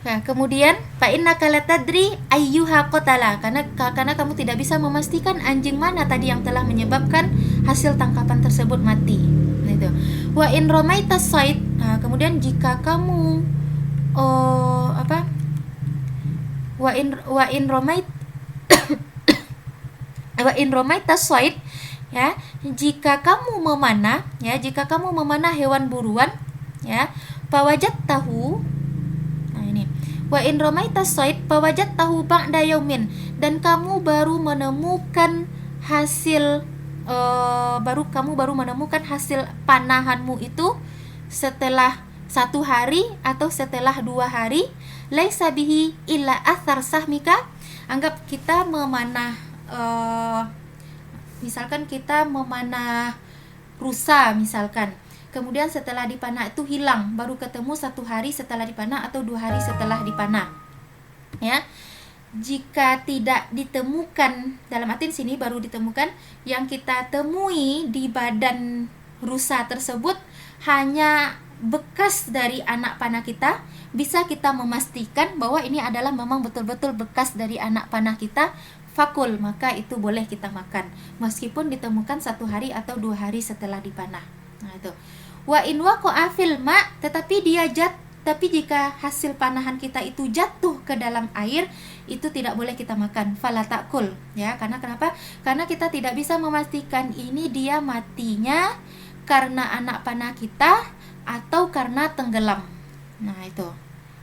Ya, kemudian fa innaka latadri ayyuha qatala, karena kamu tidak bisa memastikan anjing mana tadi yang telah menyebabkan hasil tangkapan tersebut mati. Nah, itu. Wa in ramaita said, nah, kemudian jika kamu apa? Wa in romait wa in romaita said, ya, jika kamu memanah hewan buruan, ya, pawajat tahu. Nah, ini wa in romaita said pawajat tahu ba'da yaumin, dan kamu baru menemukan hasil kamu baru menemukan hasil panahanmu itu setelah 1 hari atau setelah 2 hari, laisa bihi illa athar sahmika. Anggap kita memanah misalkan kita memanah rusa misalkan, kemudian setelah dipanah itu hilang, baru ketemu 1 hari setelah dipanah atau 2 hari setelah dipanah, ya. Jika tidak ditemukan, dalam arti sini baru ditemukan, yang kita temui di badan rusa tersebut hanya bekas dari anak panah kita, bisa kita memastikan bahwa ini adalah memang betul-betul bekas dari anak panah kita, fakul, maka itu boleh kita makan meskipun ditemukan 1 hari atau 2 hari setelah dipanah. Nah, itu. Wa in waqa'a fil ma', tapi jika hasil panahan kita itu jatuh ke dalam air, itu tidak boleh kita makan, fala ta'kul, ya. Karena kenapa? Karena kita tidak bisa memastikan ini dia matinya karena anak panah kita atau karena tenggelam. Nah, itu.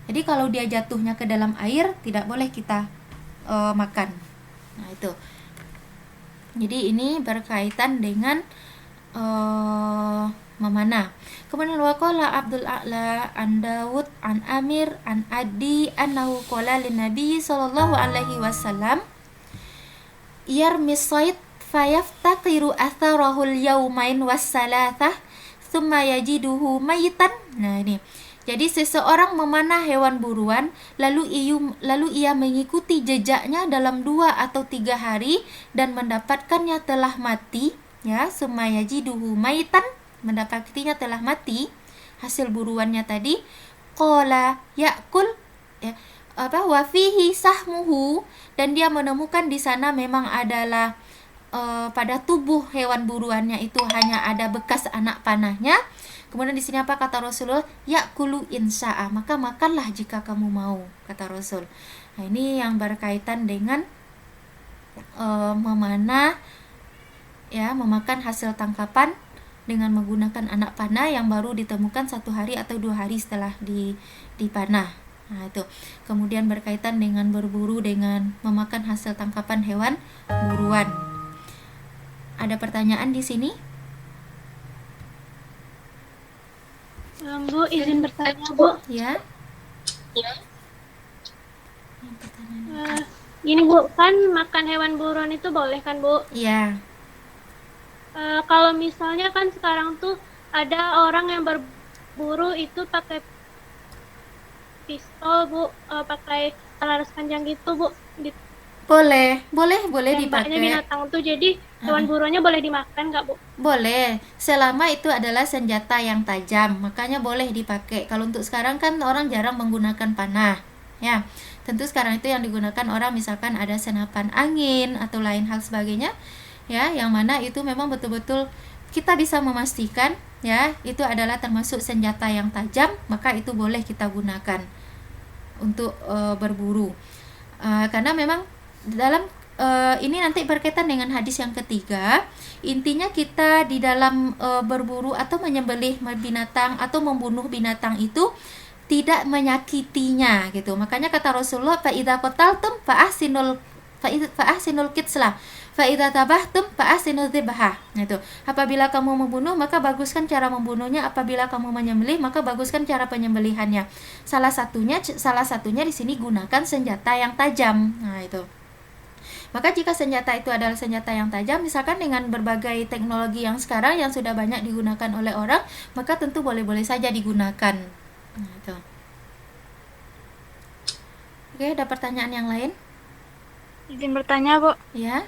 Jadi kalau dia jatuhnya ke dalam air, tidak boleh kita makan. Nah, itu. Jadi ini berkaitan dengan memanah. Kemudian waqala Abdul A'la an Dawud an Amir an Adi annahu qala lin Nabi sallallahu alaihi wasallam yarmis sayd fayaftaqiru atharahul yaumain wassalathah thumma yajiduhu mayitan. Nah, ini. Jadi seseorang memanah hewan buruan, lalu ia mengikuti jejaknya dalam 2 atau 3 hari dan mendapatkannya telah mati, ya, thumma yajiduhu mayitan, mendapatinya telah mati hasil buruannya tadi, qala yakul, ya, wa fihi sahmuhu, dan dia menemukan di sana memang adalah pada tubuh hewan buruannya itu hanya ada bekas anak panahnya. Kemudian di sini apa kata Rasulullah? Yakulu insya'a, maka makanlah jika kamu mau, kata Rasul. Nah, ini yang berkaitan dengan memanah, ya, memakan hasil tangkapan dengan menggunakan anak panah yang baru ditemukan 1 hari atau 2 hari setelah dipanah. Nah, itu. Kemudian berkaitan dengan berburu dengan memakan hasil tangkapan hewan buruan. Ada pertanyaan di sini? Bu, izin bertanya, Bu. Ya. Gini, Bu, kan makan hewan buruan itu boleh kan, Bu? Iya. Kalau misalnya kan sekarang tuh ada orang yang berburu itu pakai pistol, Bu, pakai laras panjang gitu, Bu. Boleh Tembaknya dipakai. binatang tuh, jadi hewan buruannya boleh dimakan nggak, Bu? Boleh, selama itu adalah senjata yang tajam, makanya boleh dipakai. Kalau untuk sekarang kan orang jarang menggunakan panah, ya. Tentu sekarang itu yang digunakan orang misalkan ada senapan angin atau lain hal sebagainya, ya, yang mana itu memang betul-betul kita bisa memastikan, ya, itu adalah termasuk senjata yang tajam, maka itu boleh kita gunakan untuk berburu. Karena memang dalam ini nanti berkaitan dengan hadis yang ketiga. Intinya kita di dalam berburu atau menyembelih binatang atau membunuh binatang itu tidak menyakitinya, gitu. Makanya kata Rasulullah, fa idza qataltum fa ahsinul qitslah, fa idza tabahtum fa ahsinul dzibhah. Nah, itu. Apabila kamu membunuh, maka baguskan cara membunuhnya. Apabila kamu menyembelih, maka baguskan cara penyembelihannya. Salah satunya di sini gunakan senjata yang tajam. Nah, itu. Maka jika senjata itu adalah senjata yang tajam, misalkan dengan berbagai teknologi yang sekarang yang sudah banyak digunakan oleh orang, maka tentu boleh-boleh saja digunakan. Nah, itu. Oke, ada pertanyaan yang lain? Izin bertanya, Bu. Ya.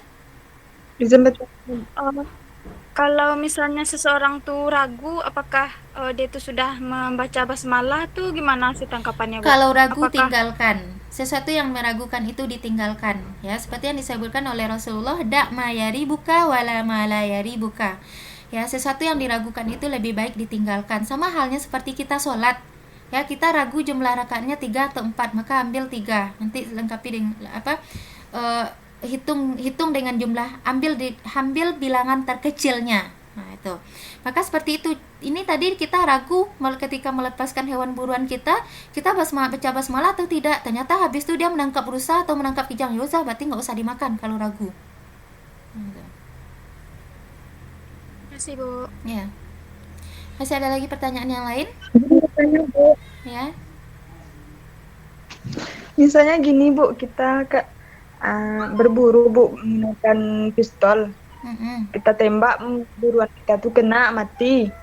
Izin bertanya. Kalau misalnya seseorang tuh ragu apakah dia tuh sudah membaca basmalah tuh gimana sih tangkapannya, Bu? Kalau ragu Apakah tinggalkan. Sesuatu yang meragukan itu ditinggalkan. Ya, seperti yang disebutkan oleh Rasulullah, dak ma yaribuka wala ma la yaribuka. Ya, sesuatu yang diragukan itu lebih baik ditinggalkan. Sama halnya seperti kita sholat. Ya, kita ragu jumlah rakaatnya 3 atau 4, maka ambil 3. Nanti lengkapi dengan apa? eh, hitung dengan jumlah, ambil bilangan terkecilnya. Nah, itu. Maka seperti itu. Ini tadi kita ragu ketika melepaskan hewan buruan kita baca basmalah atau tidak. Ternyata habis itu dia menangkap rusa atau menangkap kijang, ya berarti nggak usah dimakan kalau ragu. Gitu. ya sih, Bu? Ya. Masih ada lagi pertanyaan yang lain? Misalnya Bu, Ya. misalnya gini Bu, kita berburu Bu menggunakan pistol. Mm-mm. Kita tembak buruan kita tuh kena mati.